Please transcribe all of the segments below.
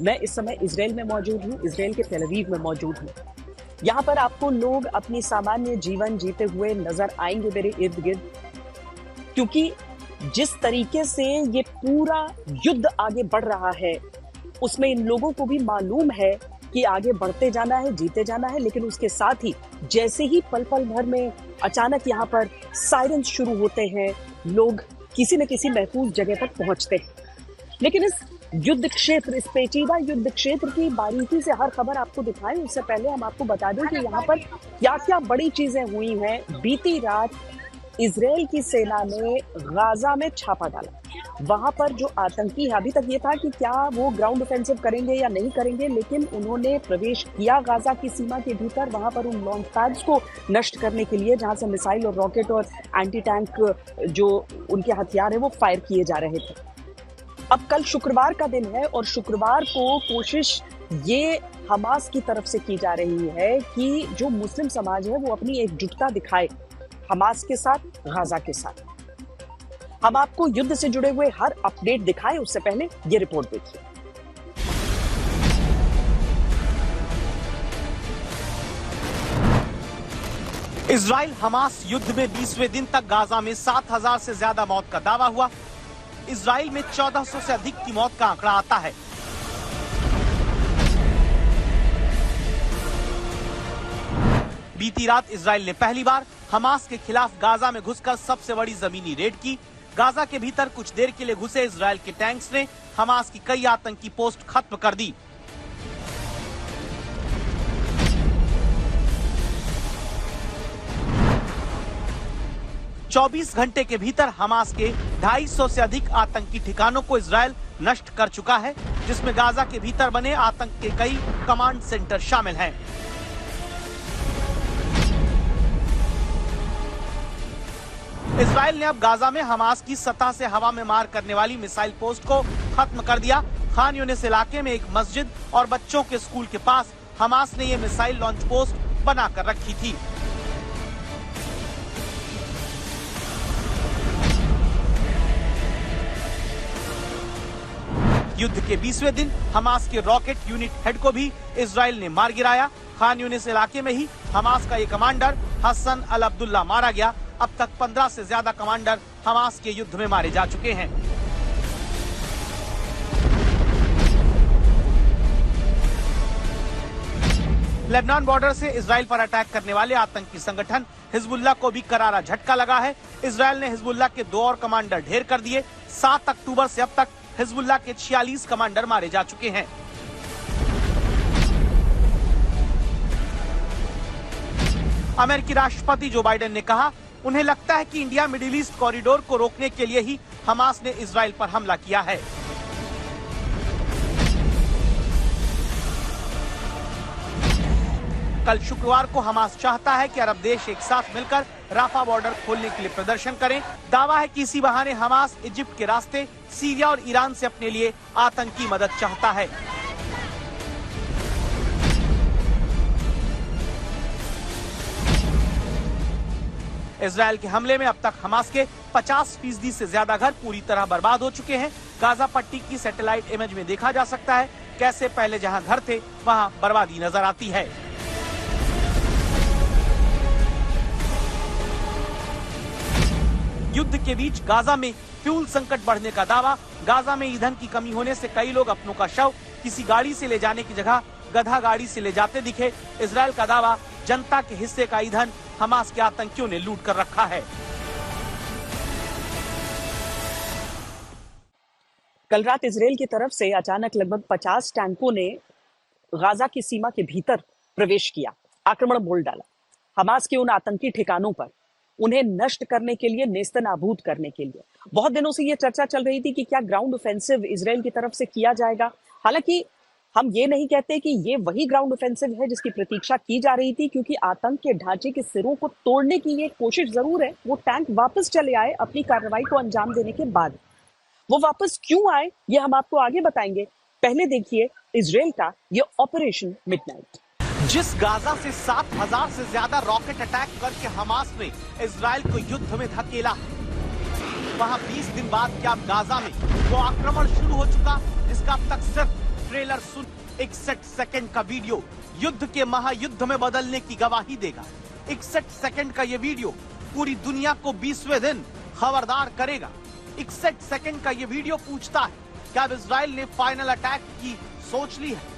मैं इस समय इजराइल में मौजूद हूँ, इजराइल के तेल अवीव में मौजूद हूँ। यहाँ पर आपको लोग अपनी सामान्य जीवन जीते हुए नजर आएंगे मेरे इर्द गिर्द, क्योंकि जिस तरीके से ये पूरा युद्ध आगे बढ़ रहा है उसमें इन लोगों को भी मालूम है कि आगे बढ़ते जाना है, जीते जाना है, लेकिन उसके साथ ही जैसे ही पल पल भर में अचानक यहाँ पर सायरन शुरू होते हैं, लोग किसी न किसी महफूज जगह पर पहुंचते हैं। लेकिन इस युद्ध क्षेत्र, इस पेचीदा युद्ध क्षेत्र की बारीकी से हर खबर आपको दिखाएं उससे पहले हम आपको बता दें कि यहाँ पर क्या क्या बड़ी चीजें हुई हैं। बीती रात इजराइल की सेना ने गाजा में छापा डाला। वहां पर जो आतंकी है, अभी तक ये था कि क्या वो ग्राउंड ऑफेंसिव करेंगे या नहीं करेंगे, लेकिन उन्होंने प्रवेश किया गाजा की सीमा के भीतर। वहां पर उन लॉन्च पैड्स को नष्ट करने के लिए जहां से मिसाइल और रॉकेट और एंटी टैंक जो उनके हथियार है वो फायर किए जा रहे थे। अब कल शुक्रवार का दिन है और शुक्रवार को कोशिश ये हमास की तरफ से की जा रही है कि जो मुस्लिम समाज है वो अपनी एकजुटता दिखाए हमास के साथ, गाजा के साथ। हम आपको युद्ध से जुड़े हुए हर अपडेट दिखाएं उससे पहले ये रिपोर्ट देखिए। इजराइल हमास युद्ध में 20वें दिन तक गाजा में 7,000 से ज्यादा मौत का दावा हुआ। इजराइल में 1400 से अधिक की मौत का आंकड़ा आता है। बीती रात इजराइल ने पहली बार हमास के खिलाफ गाजा में घुसकर सबसे बड़ी जमीनी रेड की। गाजा के भीतर कुछ देर के लिए घुसे इजराइल के टैंक्स ने हमास की कई आतंकी पोस्ट खत्म कर दी। चौबीस घंटे के भीतर हमास के 250 से अधिक आतंकी ठिकानों को इजराइल नष्ट कर चुका है, जिसमें गाजा के भीतर बने आतंक के कई कमांड सेंटर शामिल हैं। इजराइल ने अब गाजा में हमास की सतह से हवा में मार करने वाली मिसाइल पोस्ट को खत्म कर दिया। खान यूनिस इलाके में एक मस्जिद और बच्चों के स्कूल के पास हमास ने ये मिसाइल लॉन्च पोस्ट बनाकर रखी थी। युद्ध के 20वें दिन हमास के रॉकेट यूनिट हेड को भी इजराइल ने मार गिराया। खान यूनिस इलाके में ही हमास का ये कमांडर हसन अल अब्दुल्ला मारा गया। अब तक 15 से ज्यादा कमांडर हमास के युद्ध में मारे जा चुके हैं। लेबनान बॉर्डर से इजराइल पर अटैक करने वाले आतंकी संगठन हिजबुल्लाह को भी करारा झटका लगा है। इजराइल ने हिजबुल्लाह के 2 और कमांडर ढेर कर दिए। 7 अक्टूबर से अब तक हिजबुल्लाह के 46 कमांडर मारे जा चुके हैं। अमेरिकी राष्ट्रपति जो बाइडेन ने कहा, उन्हें लगता है कि इंडिया मिडिल ईस्ट कॉरिडोर को रोकने के लिए ही हमास ने इजराइल पर हमला किया है। कल शुक्रवार को हमास चाहता है कि अरब देश एक साथ मिलकर राफा बॉर्डर खोलने के लिए प्रदर्शन करें। दावा है कि इसी बहाने हमास इजिप्ट के रास्ते सीरिया और ईरान से अपने लिए आतंकी मदद चाहता है। इजराइल के हमले में अब तक हमास के 50% से ज्यादा घर पूरी तरह बर्बाद हो चुके हैं। गाजा पट्टी की सैटेलाइट इमेज में देखा जा सकता है कैसे पहले जहां घर थे वहां बर्बादी नजर आती है। युद्ध के बीच गाजा में फ्यूल संकट बढ़ने का दावा। गाजा में ईंधन की कमी होने से कई लोग अपनों का शव किसी गाड़ी से ले जाने की जगह गधा गाड़ी से ले जाते दिखे। इजराइल का दावा, जनता के हिस्से का ईंधन हमास के आतंकियों ने लूट कर रखा है। कल रात इजराइल की तरफ से अचानक लगभग 50 टैंकों ने गाजा की सीमा के भीतर प्रवेश किया, आक्रमण बोल डाला हमास के उन आतंकी ठिकानों पर, उन्हें नष्ट करने के लिए, नेस्तनाबूद करने के लिए। बहुत दिनों से यह चर्चा चल रही थी कि क्या ग्राउंड ऑफेंसिव इजराइल की तरफ से किया जाएगा। हालांकि हम ये नहीं कहते कि ये वही ग्राउंड ऑफेंसिव है जिसकी प्रतीक्षा की जा रही थी, क्योंकि आतंक के ढांचे के सिरों को तोड़ने की ये कोशिश जरूर है। वो टैंक वापस चले आए अपनी कार्रवाई को अंजाम देने के बाद। वो वापस क्यों आए ये हम आपको आगे बताएंगे। पहले देखिए इजराइल का ये ऑपरेशन मिडनाइट। जिस गाजा से 7,000 से ज्यादा रॉकेट अटैक करके हमास ने इजराइल को युद्ध में धकेला, वहां 20 दिन बाद क्या गाजा में वो आक्रमण शुरू हो चुका जिसका अब तक सिर्फ ट्रेलर सुन। 61 सेकंड का वीडियो युद्ध के महायुद्ध में बदलने की गवाही देगा। 61 सेकंड का ये वीडियो पूरी दुनिया को 20वें दिन खबरदार करेगा। 61 सेकंड का ये वीडियो पूछता है, क्या अब इजराइल ने फाइनल अटैक की सोच ली है?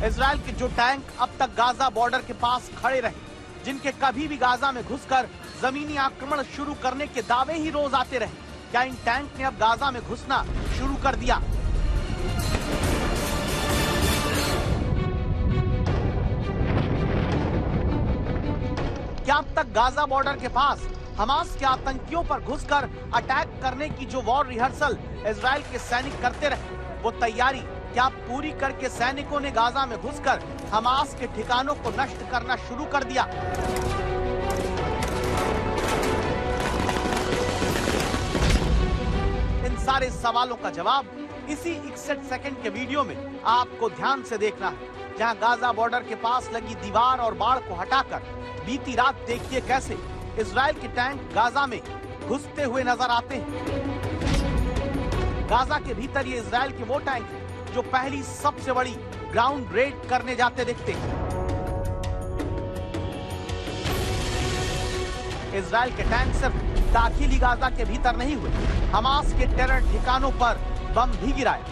इजराइल के जो टैंक अब तक गाजा बॉर्डर के पास खड़े रहे, जिनके कभी भी गाजा में घुसकर जमीनी आक्रमण शुरू करने के दावे ही रोज आते रहे, क्या इन टैंक ने अब गाजा में घुसना शुरू कर दिया? क्या अब तक गाजा बॉर्डर के पास हमास के आतंकियों पर घुसकर अटैक करने की जो वॉर रिहर्सल इजराइल के सैनिक करते रहे, वो तैयारी क्या पूरी करके सैनिकों ने गाजा में घुसकर हमास के ठिकानों को नष्ट करना शुरू कर दिया? इन सारे सवालों का जवाब इसी 61 सेकंड के वीडियो में आपको ध्यान से देखना है, जहां गाजा बॉर्डर के पास लगी दीवार और बाड़ को हटाकर बीती रात देखिए कैसे इजराइल के टैंक गाजा में घुसते हुए नजर आते हैं। गाजा के भीतर ये इजराइल के वो टैंक हैं जो पहली सबसे बड़ी ग्राउंड रेड करने जाते दिखते हैं। इजराइल के टैंक सिर्फ दाखिली गाजा के भीतर नहीं हुए, हमास के टेरर ठिकानों पर बम भी गिराए।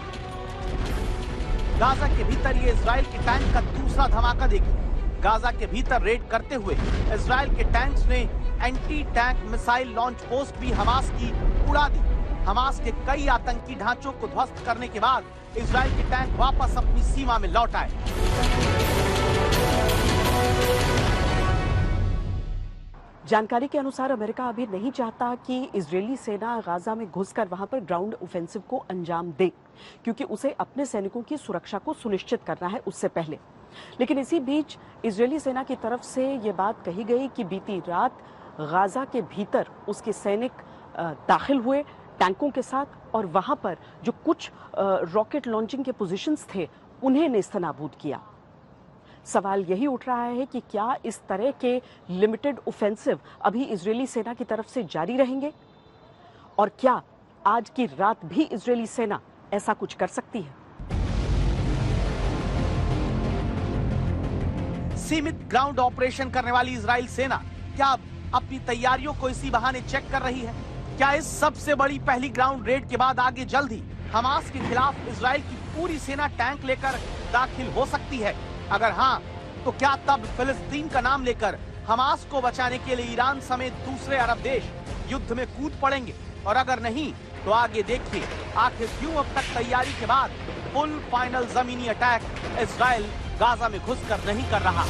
गाजा के भीतर ये इजराइल के टैंक का दूसरा धमाका देखिए। गाजा के भीतर रेड करते हुए इजराइल के टैंक्स ने anti tank missile launch post भी हमास की उड़ा दी। हमास के कई आतंकी ढांचों को ध्वस्त करने के बाद इजराइल के टैंक वापस अपनी सीमा में लौट आए। जानकारी के अनुसार अमेरिका अभी नहीं चाहता कि इजरायली सेना गाजा में घुसकर वहां पर ग्राउंड ऑफेंसिव को अंजाम दे, क्योंकि उसे अपने सैनिकों की सुरक्षा को सुनिश्चित करना है उससे पहले। लेकिन इसी बीच इजरायली सेना की तरफ से ये बात कही गई कि बीती रात गाजा के भीतर उसके सैनिक दाखिल हुए टैंकों के साथ, और वहां पर जो कुछ रॉकेट लॉन्चिंग के पोजीशंस थे उन्हें नेस्तनाबूद किया। सवाल यही उठ रहा है कि क्या इस तरह के लिमिटेड ऑफेंसिव अभी इजरायली सेना की तरफ से जारी रहेंगे, और क्या आज की रात भी इजरायली सेना ऐसा कुछ कर सकती है? सीमित ग्राउंड ऑपरेशन करने वाली इजराइल सेना क्या अपनी तैयारियों को इसी बहाने चेक कर रही है? क्या इस सबसे बड़ी पहली ग्राउंड रेड के बाद आगे जल्द ही हमास के खिलाफ इजराइल की पूरी सेना टैंक लेकर दाखिल हो सकती है? अगर हाँ, तो क्या तब फिलिस्तीन का नाम लेकर हमास को बचाने के लिए ईरान समेत दूसरे अरब देश युद्ध में कूद पड़ेंगे? और अगर नहीं, तो आगे देखिए आखिर क्यों अब तक तैयारी के बाद फुल फाइनल जमीनी अटैक इजराइल गाजा में घुसकर नहीं कर रहा।